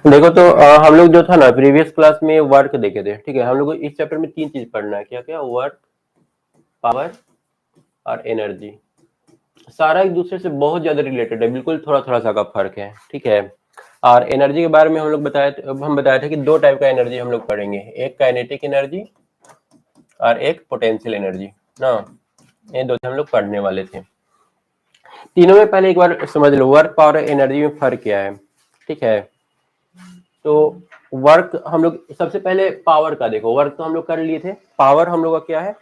देखो तो हम लोग जो था ना प्रीवियस क्लास में वर्क देखे थे, ठीक है। हम लोग को इस चैप्टर में तीन चीज पढ़ना है, क्या क्या? वर्क, पावर और एनर्जी। सारा एक दूसरे से बहुत ज्यादा रिलेटेड है, बिल्कुल थोड़ा थोड़ा सा का फर्क है, ठीक है। और एनर्जी के बारे में हम लोग बताया था कि दो टाइप का एनर्जी हम लोग पढ़ेंगे, एक काइनेटिक एनर्जी और एक पोटेंशियल एनर्जी ना। ये दो हम लोग पढ़ने वाले थे। तीनों में पहले एक बार समझ लो वर्क, पावर और एनर्जी में फर्क क्या है, ठीक है। तो वर्क हम लोग सबसे पहले पावर का देखो, वर्क तो हम लोग कर लिए थे। पावर हम लोग का क्या है?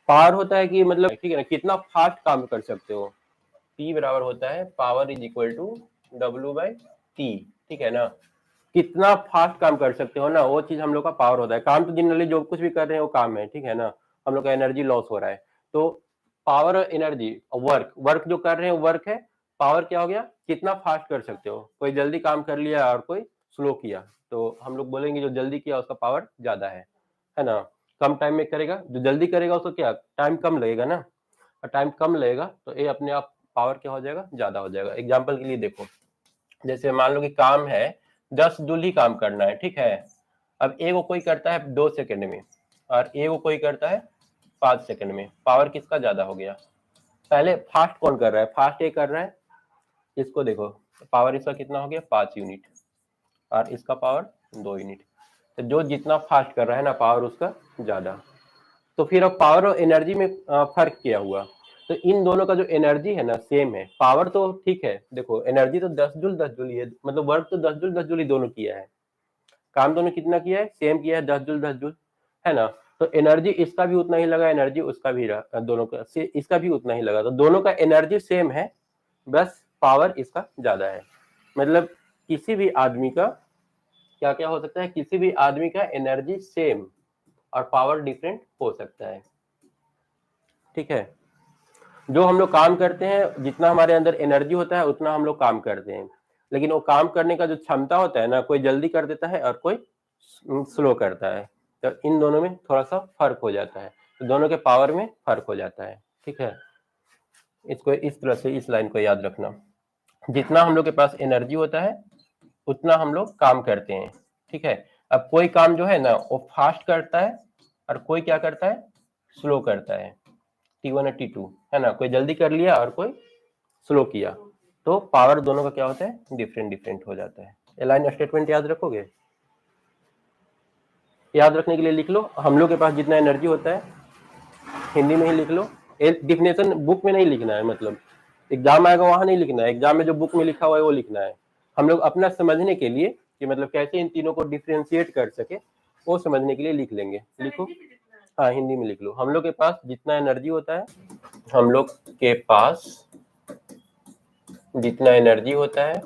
पावर होता है कि मतलब, ठीक है ना, कितना फास्ट काम कर सकते हो। P बराबर होता है power is equal to W/T, ठीक है ना। कितना फास्ट काम कर सकते हो ना, वो चीज हम लोग का पावर होता है। काम तो जनरली जो कुछ भी कर रहे हैं वो काम है, ठीक है ना। हम लोग का एनर्जी लॉस हो रहा है, तो पावर और एनर्जी, वर्क, वर्क जो कर रहे हैं वर्क है। पावर क्या हो गया? कितना फास्ट कर सकते हो। कोई जल्दी काम कर लिया और कोई स्लो किया, तो हम लोग बोलेंगे जो जल्दी किया उसका पावर ज्यादा है ना। कम टाइम में करेगा, जो जल्दी करेगा उसको क्या टाइम कम लगेगा ना, और टाइम कम लगेगा तो ये अपने आप पावर क्या हो जाएगा? ज्यादा हो जाएगा। एग्जाम्पल के लिए देखो, जैसे मान लो कि काम है 10 जूल काम करना है, ठीक है। अब ए को कोई करता है 2 सेकंड में और ए को कोई करता है 5 सेकंड में, पावर किसका ज्यादा हो गया? पहले फास्ट कौन कर रहा है? फास्ट ए कर रहा है। इसको देखो, पावर इसका कितना हो गया? 5 यूनिट, और इसका पावर 2 यूनिट। तो जो जितना फास्ट कर रहा है ना, पावर उसका ज्यादा। तो फिर अब पावर और एनर्जी में फर्क क्या हुआ? तो इन दोनों का जो एनर्जी है ना सेम है। पावर तो ठीक है, देखो एनर्जी तो 10 जूल ही है, मतलब वर्क तो 10 जूल ही दोनों किया है। काम दोनों कितना किया है? सेम किया है, 10 जूल है ना। तो एनर्जी इसका भी उतना ही लगा, एनर्जी उसका भी दोनों का इसका भी उतना ही लगा, तो दोनों का एनर्जी सेम है, बस पावर इसका ज्यादा है। मतलब किसी भी आदमी का क्या क्या हो सकता है? किसी भी आदमी का एनर्जी सेम और पावर डिफरेंट हो सकता है, ठीक है। जो हम लोग काम करते हैं, जितना हमारे अंदर एनर्जी होता है उतना हम लोग काम करते हैं, लेकिन वो काम करने का जो क्षमता होता है ना, कोई जल्दी कर देता है और कोई स्लो करता है। तो इन दोनों में थोड़ा सा फर्क हो जाता है, तो दोनों के पावर में फर्क हो जाता है, ठीक है। इसको इस तरह से इस लाइन को याद रखना, जितना हम लोग के पास एनर्जी होता है उतना हम लोग काम करते हैं, ठीक है। अब कोई काम जो है ना वो फास्ट करता है और कोई क्या करता है? स्लो करता है। T1 और T2 है ना, कोई जल्दी कर लिया और कोई स्लो किया, तो पावर दोनों का क्या होता है? डिफरेंट डिफरेंट हो जाता है। ये लाइन स्टेटमेंट याद रखोगे? याद रखने के लिए लिख लो, हम लोग के पास जितना एनर्जी होता है हिंदी में ही लिख लो। डिफिनेशन बुक में नहीं लिखना है, मतलब एग्जाम आएगा वहां नहीं लिखना है, एग्जाम में जो बुक में लिखा हुआ है वो लिखना है। हम लोग अपना समझने के लिए कि मतलब कैसे इन तीनों को डिफ्रेंशिएट कर सके, वो समझने के लिए लिख लेंगे। लिखो, हाँ हिंदी में लिख लो। हम लोग के पास जितना एनर्जी होता है, हम लोग के पास जितना एनर्जी होता है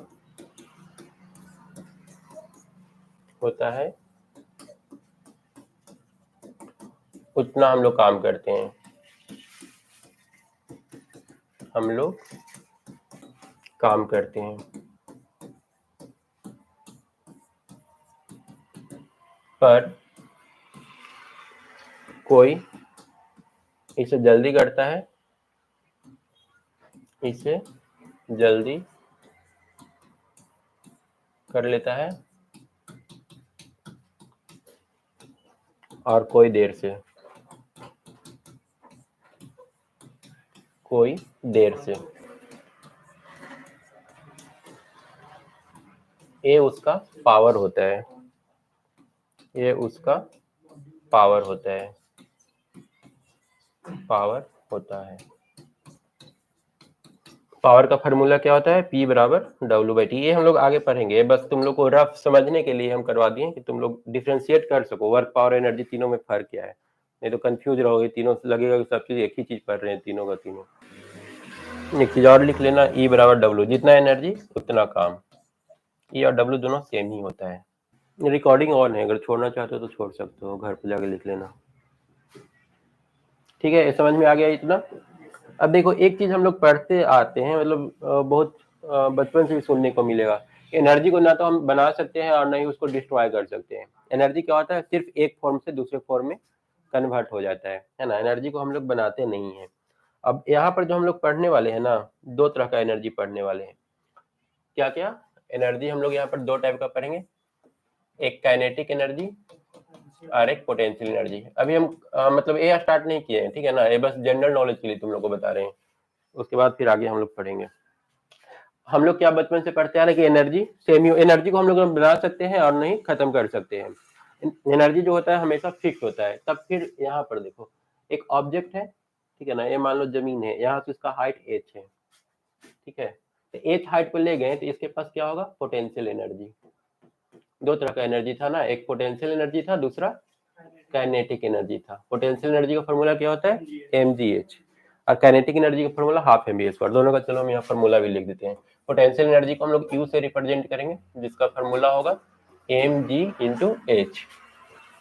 उतना हम लोग काम करते हैं। हम लोग काम करते हैं, पर कोई इसे जल्दी करता है, इसे जल्दी कर लेता है और कोई देर से, कोई देर से। ये उसका पावर होता है, ये उसका पावर होता है, पावर होता है। पावर का फार्मूला क्या होता है? P बराबर W/T। ये हम लोग आगे पढ़ेंगे, बस तुम लोग को रफ समझने के लिए हम करवा दिए कि तुम लोग डिफ्रेंशिएट कर सको वर्क, पावर, एनर्जी तीनों में फर्क क्या है। नहीं तो कंफ्यूज रहोगे, तीनों लगेगा कि सब चीज एक ही चीज पढ़ रहे हैं तीनों का तीनों। एक चीज और लिख लेना, E बराबर W, जितना एनर्जी उतना काम। E और W दोनों सेम ही होता है। रिकॉर्डिंग ऑन है, अगर छोड़ना चाहते हो तो छोड़ सकते हो, घर पे जाके लिख लेना, ठीक है। समझ में आ गया इतना? अब देखो एक चीज हम लोग पढ़ते आते हैं, मतलब बहुत बचपन से भी सुनने को मिलेगा, एनर्जी को ना तो हम बना सकते हैं और ना ही उसको डिस्ट्रॉय कर सकते हैं। एनर्जी क्या होता है? सिर्फ एक फॉर्म से दूसरे फॉर्म में कन्वर्ट हो जाता है ना। एनर्जी को हम लोग बनाते नहीं है। अब यहाँ पर जो हम लोग पढ़ने वाले हैं ना, दो तरह का एनर्जी पढ़ने वाले हैं। क्या क्या एनर्जी हम लोग यहाँ पर दो टाइप का पढ़ेंगे? एक काइनेटिक एनर्जी और एक पोटेंशियल एनर्जी। अभी हम मतलब ये स्टार्ट नहीं किए हैं, ठीक है ना, ये बस जनरल नॉलेज के लिए तुम लोग को बता रहे हैं, उसके बाद फिर आगे हम लोग पढ़ेंगे। हम लोग क्या बचपन से पढ़ते आ रहे हैं कि एनर्जी सेम ही, एनर्जी को हम लोग बना सकते हैं और नहीं खत्म कर सकते हैं। एनर्जी जो होता है हमेशा फिक्स होता है। तब फिर यहाँ पर देखो, एक ऑब्जेक्ट है, ठीक है ना, ये मान लो जमीन है, यहाँ से इसका हाइट h है, ठीक है, तो h हाइट पर ले गए तो इसके पास क्या होगा, पोटेंशियल एनर्जी। दो तरह का एनर्जी था ना, एक पोटेंशियल एनर्जी था, दूसरा काइनेटिक एनर्जी था। पोटेंशियल एनर्जी का फॉर्मूला क्या होता है, mgh, और काइनेटिक एनर्जी का फॉर्मूला हाफ mv²। दोनों का चलो हम यहाँ फॉर्मूला भी लिख देते हैं। पोटेंशियल एनर्जी को हम लोग U से रिप्रेजेंट करेंगे, जिसका फॉर्मूला होगा mg इंटू h।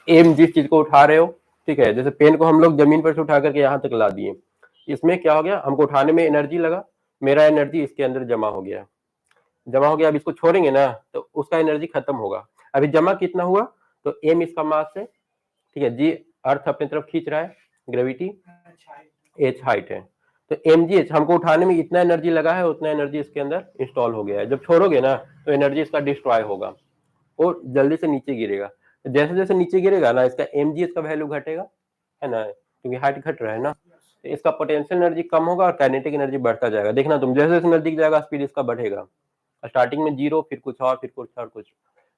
एम जिस चीज को उठा रहे हो, ठीक है, जैसे पेन को हम लोग जमीन पर से उठा करके यहाँ तक ला दिए, इसमें क्या हो गया, हमको उठाने में एनर्जी लगा, मेरा एनर्जी इसके अंदर जमा हो गया, अब इसको छोड़ेंगे ना तो उसका एनर्जी खत्म होगा। अभी जमा कितना हुआ, तो एम इसका मास है, ठीक है, जी अर्थ अपनी तरफ खींच रहा है, ग्रेविटी, एच हाइट है, तो एम जी एच हमको उठाने में इतना एनर्जी लगा है, उतना एनर्जी इसके अंदर इंस्टॉल हो गया है। जब छोड़ोगे ना तो एनर्जी इसका डिस्ट्रॉय होगा, वो जल्दी से नीचे गिरेगा। तो जैसे जैसे नीचे गिरेगा ना, इसका एम जी एच का वैल्यू घटेगा, है ना, क्योंकि हाइट घट रहा है ना, तो इसका पोटेंशियल एनर्जी कम होगा और काइनेटिक एनर्जी बढ़ता जाएगा। देखना तुम, जैसे जैसे नजदीक जाएगा स्पीड इसका बढ़ेगा, स्टार्टिंग में 0, फिर कुछ और, फिर कुछ और कुछ,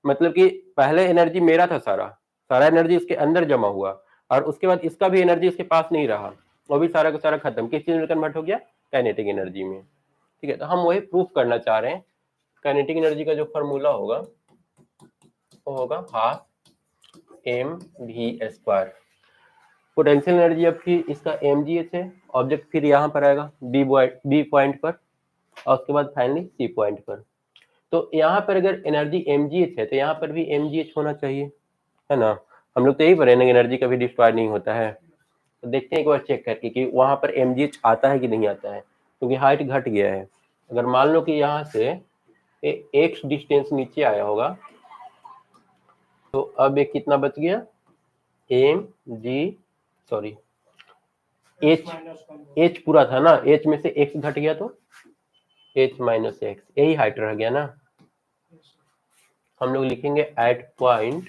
मतलब कि पहले एनर्जी मेरा था, सारा एनर्जी इसके अंदर जमा हुआ, और उसके बाद इसका भी एनर्जी इसके पास नहीं रहा, वो भी सारा का सारा खत्म, किस चीज में कन्वर्ट हो गया, काइनेटिक एनर्जी में। ठीक है, तो हम वही प्रूफ करना चाह रहे हैं। काइनेटिक एनर्जी का जो फॉर्मूला होगा वो होगा हाफ mv²। पोटेंशियल एनर्जी अब की इसका mgh है, ऑब्जेक्ट फिर यहाँ पर आएगा बी पॉइंट पर, और उसके बाद फाइनली सी पॉइंट पर। तो यहाँ पर अगर एनर्जी mgh है तो यहाँ पर भी mgh होना चाहिए, है ना। हम लोग तो यही पढ़े ना, एनर्जी कभी डिस्ट्रॉय नहीं होता है। तो देखते हैं एक बार चेक करके कि वहां पर mgh आता है कि नहीं आता है, क्योंकि हाइट घट गया है। अगर मान लो कि यहाँ से x डिस्टेंस नीचे आया होगा, तो अब एक कितना बच गया, h पूरा था ना, h में से x घट गया तो h माइनस एक्स, यही हाइट रह गया ना। हम लोग लिखेंगे एट पॉइंट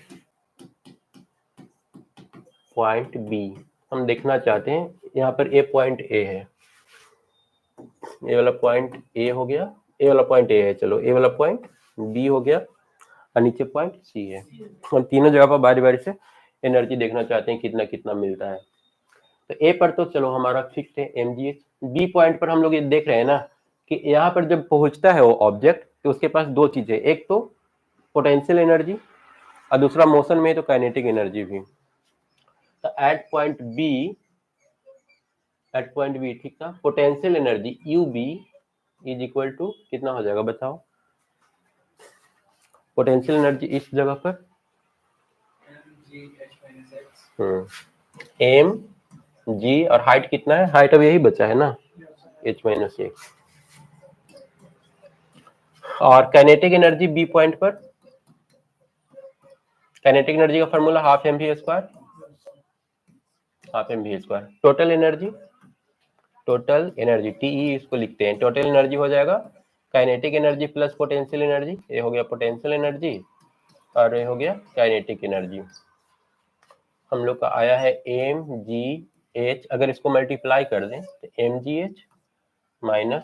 बी। हम देखना चाहते हैं, यहाँ पर ए पॉइंट ए है, ए वाला पॉइंट ए हो गया, ए वाला पॉइंट ए है, चलो ए वाला पॉइंट बी हो गया, और नीचे पॉइंट सी है। हम तीनों जगह पर बारी बारी से एनर्जी देखना चाहते हैं कितना कितना मिलता है। तो ए पर तो चलो हमारा फिक्स है mgh। बी पॉइंट पर हम लोग ये देख रहे हैं ना कि यहाँ पर जब पहुंचता है वो ऑब्जेक्ट, तो उसके पास दो चीजें, एक तो पोटेंशियल एनर्जी और दूसरा मोशन में तो काइनेटिक एनर्जी भी। तो एट पॉइंट बी ठीक था, potential energy UB is equal to कितना हो जाएगा बताओ, पोटेंशियल एनर्जी इस जगह पर एम जी, और हाइट कितना है, हाइट अब यही बचा है ना, h माइनस एक्स। और काइनेटिक एनर्जी बी पॉइंट पर, काइनेटिक एनर्जी का formula half mv², total energy TE इसको लिखते हैं, टोटल एनर्जी हो जाएगा kinetic energy plus potential energy, ये हो गया पोटेंशियल एनर्जी और ये हो गया काइनेटिक एनर्जी। हम लोग का आया है mgh, अगर इसको मल्टीप्लाई कर दें तो mgh माइनस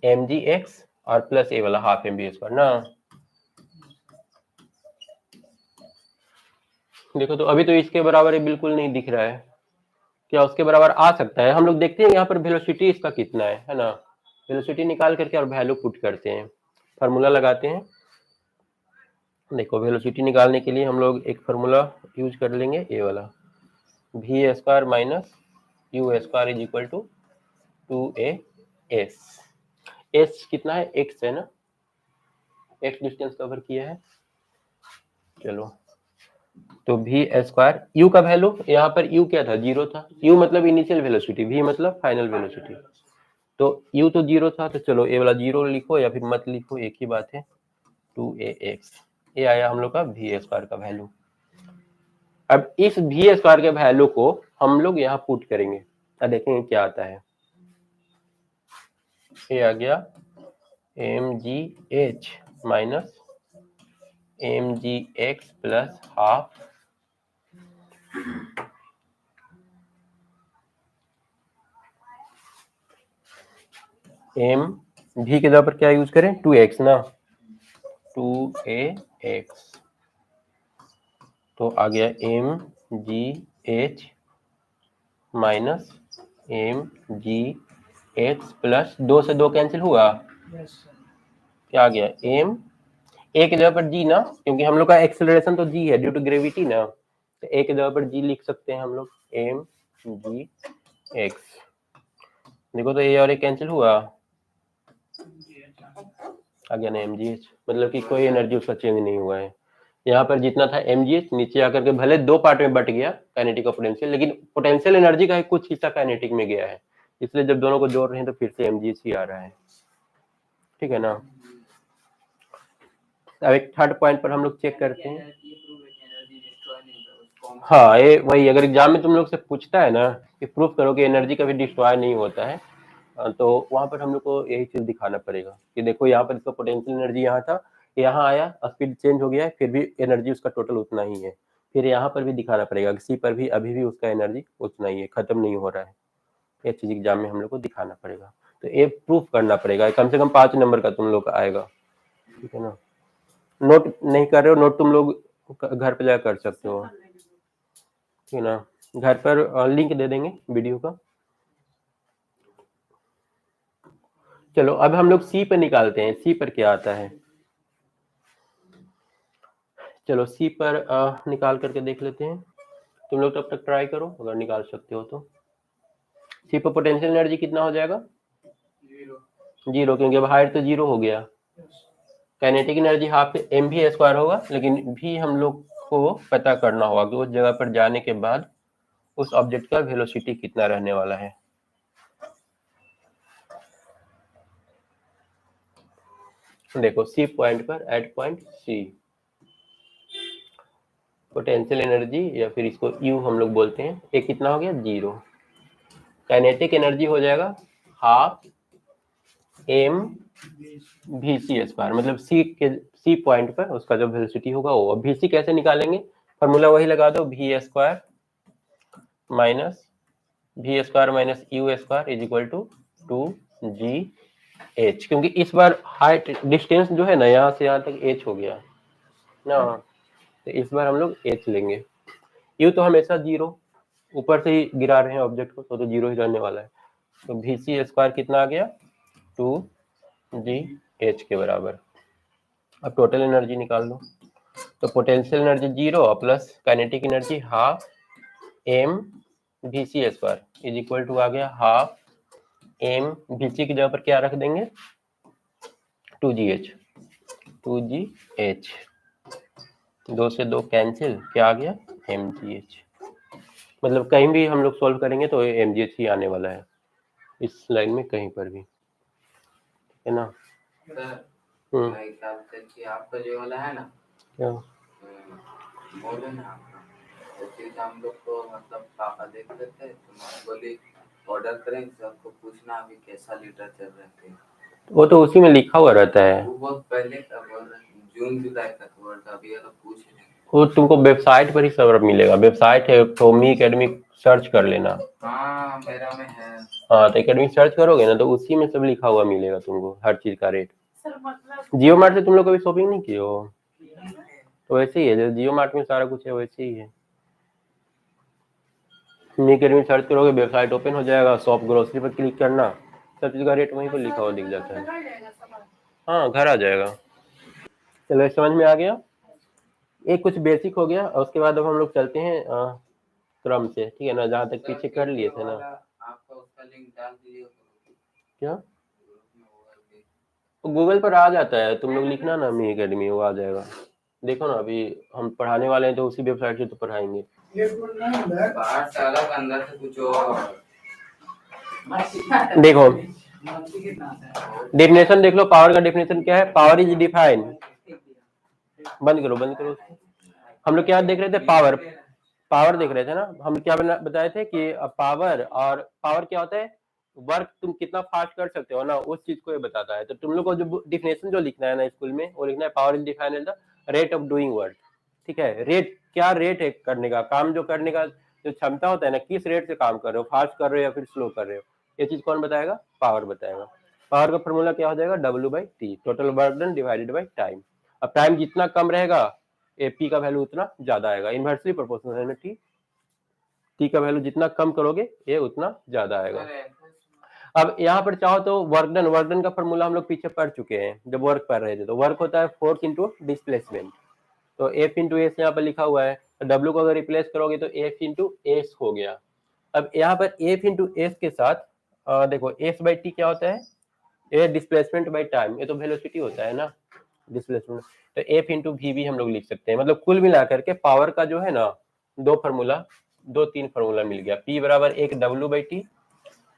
mgh और प्लस ए वाला हाफ mv² ना। देखो तो अभी तो इसके बराबर ही बिल्कुल नहीं दिख रहा है, क्या उसके बराबर आ सकता है। हम लोग देखते हैं यहाँ पर वेलोसिटी इसका कितना है ना, वेलोसिटी निकाल करके और वैल्यू पुट करते हैं, फार्मूला लगाते हैं। देखो वेलोसिटी निकालने के लिए हम लोग एक फार्मूला यूज कर लेंगे, ये वाला v² minus u² is equal to 2as। s कितना है, x है ना, x डिस्टेंस कवर किया है। चलो तो v², u का वैल्यू यहाँ पर u क्या था, 0 था, u मतलब इनिशियल वेलोसिटी, v मतलब फाइनल वेलोसिटी, तो u तो 0 था, तो चलो ए वाला 0 लिखो या फिर मत लिखो, एक ही बात है, 2ax। ये आया हम लोग का v² का वैल्यू। अब इस v² के वैल्यू को हम लोग यहाँ पुट करेंगे, अब देखेंगे क्या आता है। ये आ गया mgh minus mgx plus half m v के जगह पर क्या यूज करें 2x ना 2ax तो आ गया mgh माइनस mgx प्लस 2 से 2 कैंसिल हुआ क्या आ गया m a की जगह पर g ना क्योंकि हम लोग का एक्सेलरेशन तो g है ड्यू टू ग्रेविटी ना तो a की जगह पर g लिख सकते हैं हम लोग mgx देखो तो a और a कैंसिल हुआ आ गया ना mgh मतलब कि कोई एनर्जी उसका चेंज नहीं हुआ है यहाँ पर जितना था mgh नीचे आकर के भले 2 पार्ट में बट गया काइनेटिक और पोटेंशियल लेकिन पोटेंशियल एनर्जी का कुछ हिस्सा काइनेटिक में गया है इसलिए जब दोनों को जोड़ रहे हैं तो फिर से mgh ही आ रहा है ठीक है ना अब एक थर्ड पॉइंट पर हम लोग चेक करते हैं हाँ ये वही अगर एग्जाम में तुम लोग से पूछता है ना कि प्रूफ करो कि एनर्जी कभी डिस्ट्रॉय नहीं होता है तो वहां पर हम लोग को यही चीज दिखाना पड़ेगा कि देखो यहाँ पर इसका पोटेंशियल एनर्जी यहाँ था यहाँ आया स्पीड चेंज हो गया है फिर भी एनर्जी उसका टोटल उतना ही है फिर यहाँ पर भी दिखाना पड़ेगा कि सी पर भी अभी भी उसका एनर्जी उतना ही है खत्म नहीं हो रहा है ये चीज एग्जाम में हम लोग को दिखाना पड़ेगा तो ये प्रूफ करना पड़ेगा कम से कम 5 नंबर का तुम लोग का आएगा ठीक है ना नोट नहीं कर रहे हो नोट तुम लोग घर पे जाकर कर सकते हो ठीक है ना घर पर लिंक दे देंगे वीडियो का चलो अब हम लोग सी पर निकालते हैं सी पर क्या आता है चलो सी पर निकाल करके देख लेते हैं तुम लोग तब तक ट्राई करो अगर निकाल सकते हो तो सी पर पोटेंशियल एनर्जी कितना हो जाएगा जीरो क्योंकि अब हाइट तो जीरो हो गया काइनेटिक एनर्जी हाफ एम भी स्क्वायर होगा लेकिन भी हम लोग को पता करना होगा कि उस जगह पर जाने के बाद उस ऑब्जेक्ट का वेलोसिटी कितना रहने वाला है देखो सी पॉइंट पर at point C potential energy या फिर इसको यू हम लोग बोलते हैं ये कितना हो गया जीरो काइनेटिक एनर्जी हो जाएगा हाफ एम वी सी स्क्वायर मतलब सी पॉइंट पर उसका जो वेलोसिटी होगा वो वी सी कैसे निकालेंगे फॉर्मूला वही लगा दो V square minus V square minus U square is equal to 2g क्योंकि इस बार हाइट डिस्टेंस जो है ना यहाँ से यहाँ तक h हो गया ना तो इस बार हम लोग h लेंगे यू तो हमेशा जीरो ऊपर से ही गिरा रहे हैं ऑब्जेक्ट को तो जीरो ही रहने वाला है तो वी सी स्क्वायर कितना आ गया 2g के बराबर अब टोटल एनर्जी निकाल लो तो potential energy zero plus kinetic energy half M V C square is equal to आ गया हाफ एम वी सी की जगह पर क्या रख देंगे 2gh 2gh 2 से 2 कैंसिल क्या आ गया mgh मतलब कहीं भी हम लोग सॉल्व करेंगे तो mgh ही आने वाला है इस लाइन में कहीं पर भी है ना आपका जो वाला है ना क्या बोले ना आपका हम लोग को मतलब पापा देख लेते हैं तो मैं बोली ऑर्डर करेंगे सबको पूछना अभी कैसा लीटर चल रहे थे वो तो उसी में लिखा हुआ रहता है वो बहुत पहले का बोल रहे जून जुलाई का था अभी तो पूछ रहे वो तुमको वेबसाइट पर ही सब मिलेगा वेबसाइट है तो मी एकेडमिक सर्च कर लेना हाँ मेरा में है हाँ तो एकेडमिक सर्च करोगे ना तो उसी में सब लिखा हुआ मिलेगा तुमको हर चीज का रेट जियो मार्ट से तुम लोग कभी शॉपिंग नहीं किए हो तो वैसे ही है जो जियो मार्ट में सारा कुछ है वैसे ही है मी एकेडमिक सर्च करोगे वेबसाइट ओपन हो जाएगा शॉप ग्रोसरी पर क्लिक करना सब चीज का रेट वहीं पर लिखा हुआ दिख जाता है हाँ घर आ जाएगा चलो समझ में आ गया एक कुछ बेसिक हो गया और उसके बाद अब हम लोग चलते हैं क्रम से ठीक है ना जहाँ तक पीछे कर लिए थे ना आपका उसका लिंक डाल दीजिए क्या तो गूगल पर आ जाता है तुम लोग लिखना ना मी एकेडमी वो आ जाएगा देखो ना अभी हम पढ़ाने वाले हैं तो उसी वेबसाइट से तो पढ़ाएंगे अंदर से कुछ और देखो डेफिनेशन देख लो पावर का डेफिनेशन क्या है पावर इज डिफाइन बंद करो हम लोग क्या देख रहे थे पावर देख रहे थे ना हम क्या बताए थे कि पावर और पावर क्या होता है वर्क तुम कितना फास्ट कर सकते हो ना, उस चीज को ये बताता है। तो तुम लोग को जो डिफिनेशन जो लिखना है ना स्कूल में, वो लिखना है power is defined as the rate of doing work. ठीक है, रेट क्या रेट है करने का, काम जो करने का जो क्षमता होता है ना, किस रेट से काम कर रहे हो, फास्ट कर रहे हो या फिर स्लो कर रहे हो, ये चीज कौन बताएगा, पावर बताएगा। पावर का फॉर्मूला क्या हो जाएगा, W/T, total work done divided by time. अब टाइम जितना कम रहेगा P का वैल्यू उतना ज्यादा आएगा, इनवर्सली प्रोपोर्शनल है ना T का वैल्यू जितना कम करोगे ये उतना ज्यादा आएगा। अब यहाँ पर चाहो तो वर्क डन का फॉर्मूला हम लोग पीछे पढ़ चुके हैं जब वर्क पढ़ रहे थे। तो वर्क होता है फोर्स इंटू डिस्प्लेसमेंट, तो F इंटू एस यहाँ पर लिखा हुआ है, तो W को अगर रिप्लेस करोगे तो F इंटू एस हो गया। अब यहाँ पर F इंटू एस के साथ देखो S/T क्या होता है, ये डिस्प्लेसमेंट बाई टाइम, ये तो वेलोसिटी होता है ना डिस्प्लेसमेंट। तो F इंटू वी भी हम लोग लिख सकते हैं। मतलब कुल मिलाकर के पावर का जो है ना दो तीन फार्मूला मिल गया। P बराबर एक W/T,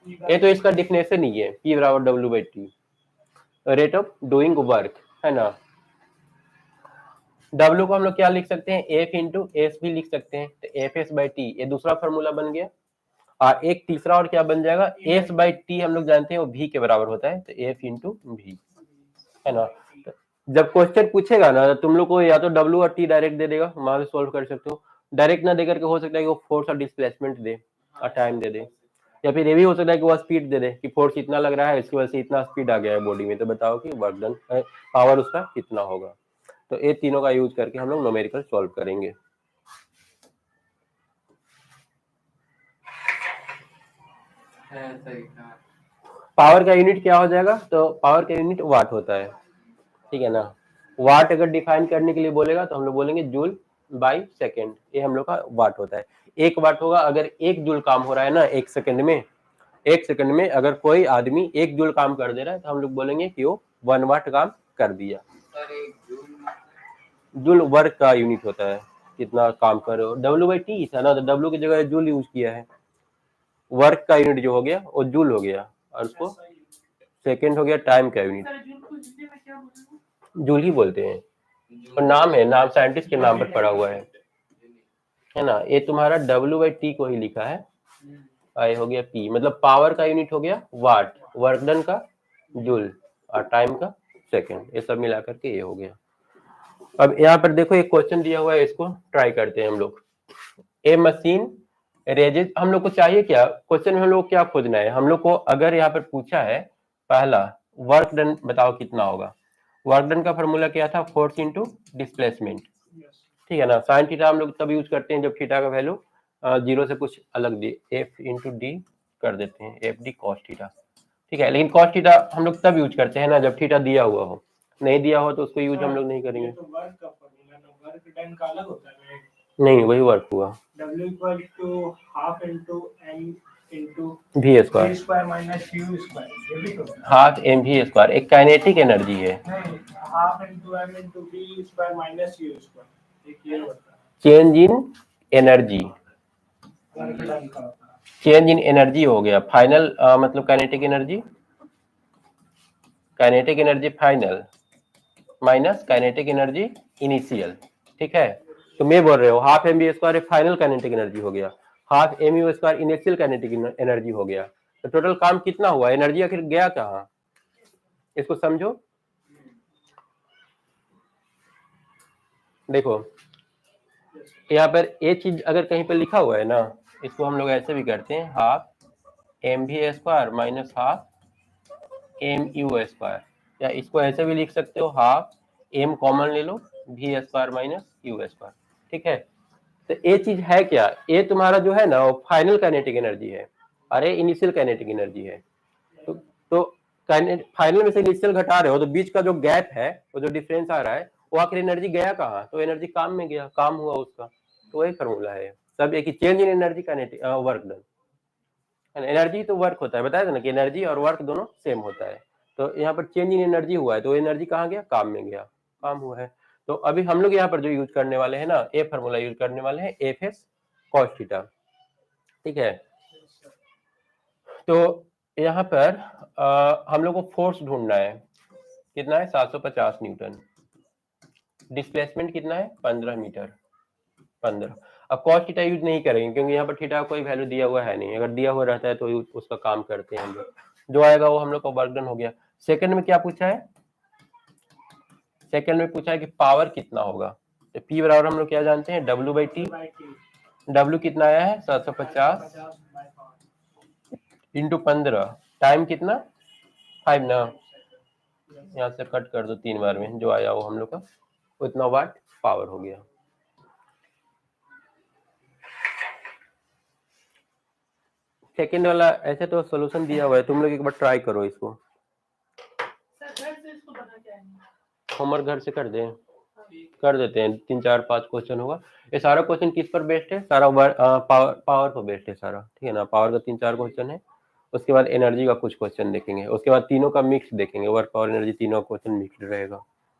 ये तो इसका डिफिनेशन ही है, P बराबर W/T, rate of doing work है ना। W को हम लोग क्या लिख सकते हैं, F इंटू एस भी लिख सकते हैं, तो FS/T ये दूसरा फार्मूला बन गया। और एक तीसरा और क्या बन जाएगा, S/T हम लोग जानते हैं वो V के बराबर होता है, तो F इंटू V है ना। तो जब क्वेश्चन पूछेगा ना, तुम लोग को या तो W और T डायरेक्ट दे देगा, वहां से सोल्व कर सकते हो। डायरेक्ट ना देकर के हो सकता है कि वो फोर्स और डिस्प्लेसमेंट दे और टाइम दे दे, या फिर ये भी हो सकता है कि वो स्पीड दे दे कि फोर्स इतना लग रहा है, इसकी वजह से इतना स्पीड आ गया है बॉडी में, तो बताओ कि वर्क डन पावर उसका कितना होगा। तो ये तीनों का यूज करके हम लोग न्यूमेरिकल सॉल्व करेंगे। पावर का यूनिट क्या हो जाएगा, तो पावर का यूनिट वाट होता है, ठीक है ना। वाट अगर डिफाइन करने के लिए बोलेगा तो हम लोग बोलेंगे जूल बाई सेकेंड, ये हम लोग का वाट होता है। एक वाट होगा अगर एक जूल काम हो रहा है ना एक सेकंड में अगर कोई आदमी एक जूल काम कर दे रहा है तो हम लोग बोलेंगे कि वो 1 वाट काम कर दिया। जूल वर्क का यूनिट होता है, कितना काम कर रहे हो। W/T था ना, तो W की जगह जूल यूज किया है। वर्क का यूनिट जो हो गया वो जूल हो गया, और उसको सेकेंड हो गया टाइम का यूनिट, जूल ही बोलते हैं। और नाम है, नाम साइंटिस्ट के नाम पर पड़ा हुआ है ना। ये तुम्हारा W/T को ही लिखा है, ये हो गया P, मतलब पावर का यूनिट हो गया वाट, वर्क डन का जूल, और टाइम का सेकंड, ये सब मिला करके ये हो गया। अब यहाँ पर देखो एक क्वेश्चन दिया हुआ है, इसको ट्राई करते हैं हम लोग। ए मशीन रेजेज, हम लोग को चाहिए क्या क्वेश्चन में, हम लोग क्या खोजना है हम लोग को। अगर यहाँ पर पूछा है पहला वर्क डन बताओ कितना होगा, वर्क डन का फॉर्मूला क्या था, फोर्स इंटू डिस्प्लेसमेंट, ठीक है ना। साइन थीटा हम लोग तब यूज करते हैं जब थीटा का वैल्यू 0 से कुछ अलग दे, F इंटू डी कर देते हैं, FD cos थीटा, ठीक है। लेकिन cos थीटा हम लोग तब यूज करते हैं ना जब थीटा दिया हुआ हो, नहीं दिया हो तो उसको यूज हम लोग नहीं करेंगे। तो वर्क का फॉर्मूला ना, वर्क डन का अलग होता है, नहीं वही वर्क हुआ, W equal to half into M into V square, square minus U square, ये भी तो हाफ mv स्क्वायर एक काइनेटिक एनर्जी है। नहीं, half into M into V square minus U square, एक ये होता है change in energy, work done का होता है। चेंज इन एनर्जी हो गया फाइनल, मतलब kinetic energy final minus kinetic energy initial, ठीक है। तो मैं बोल रहे हो half mv square final kinetic energy हो गया, half mu square initial kinetic energy हो गया। तो टोटल काम कितना हुआ, एनर्जी आखिर गया कहाँ, इसको समझो। देखो यहाँ पर ये चीज अगर कहीं पर लिखा हुआ है ना, इसको हम लोग ऐसे भी करते हैं, half mv square minus half mu square, या इसको ऐसे भी लिख सकते हो, हाफ m कॉमन ले लो, v square minus u square, ठीक है। तो ये चीज है क्या, ये तुम्हारा जो है ना वो फाइनल काइनेटिक एनर्जी है, अरे इनिशियल काइनेटिक एनर्जी है। तो फाइनल में से इनिशियल घटा रहे हो तो बीच का जो गैप है, वो जो डिफरेंस आ रहा है, वो आखिर एनर्जी गया कहाँ, तो एनर्जी काम में गया, काम हुआ उसका। तो वही फॉर्मूला है सब एक ही, change in energy kinetic work done, energy तो वर्क होता है, बताया था ना कि एनर्जी और वर्क दोनों सेम होता है। तो यहाँ पर चेंज इन एनर्जी हुआ है, तो एनर्जी कहाँ गया, काम में गया, काम हुआ है। तो अभी हम लोग यहाँ पर जो यूज करने वाले हैं ना, ये फॉर्मूला यूज करने वाले हैं FS cos थीटा, ठीक है। तो यहाँ पर हम लोग को फोर्स ढूंढना है, कितना है 750 न्यूटन, डिस्प्लेसमेंट कितना है 15 मीटर, 15। अब कॉस थीटा यूज नहीं करेंगे क्योंकि यहाँ पर थीटा का कोई वैल्यू दिया हुआ है नहीं, अगर दिया हुआ रहता है तो उसका काम करते हैं हम लोग, जो आएगा वो हम लोग का वर्क डन हो गया। सेकंड में क्या पूछा है, सेकंड में पूछा है कि पावर कितना होगा, तो P बराबर हम लोग क्या जानते हैं, W/T। W कितना आया है 750 इंटू 15, टाइम कितना 5 ना, यहाँ से कट कर दो 3 बार में, जो आया वो हम लोग का उतना वाट पावर हो गया। सेकंड वाला ऐसे तो सॉल्यूशन दिया हुआ है, तुम लोग एक बार ट्राई करो इसको, होमवर्क घर से कर दें, कर देते हैं, 3 4 5 क्वेश्चन होगा। ये सारा क्वेश्चन किस पर बेस्ड है, सारा पावर पर बेस्ड है सारा, ठीक है ना। पावर का 3 4 क्वेश्चन है, उसके बाद एनर्जी का कुछ क्वेश्चन देखेंगे, उसके बाद तीनों का मिक्स देखेंगे, वर्क पावर एनर्जी तीनों क्वेश्चन मिक्स रहेगा।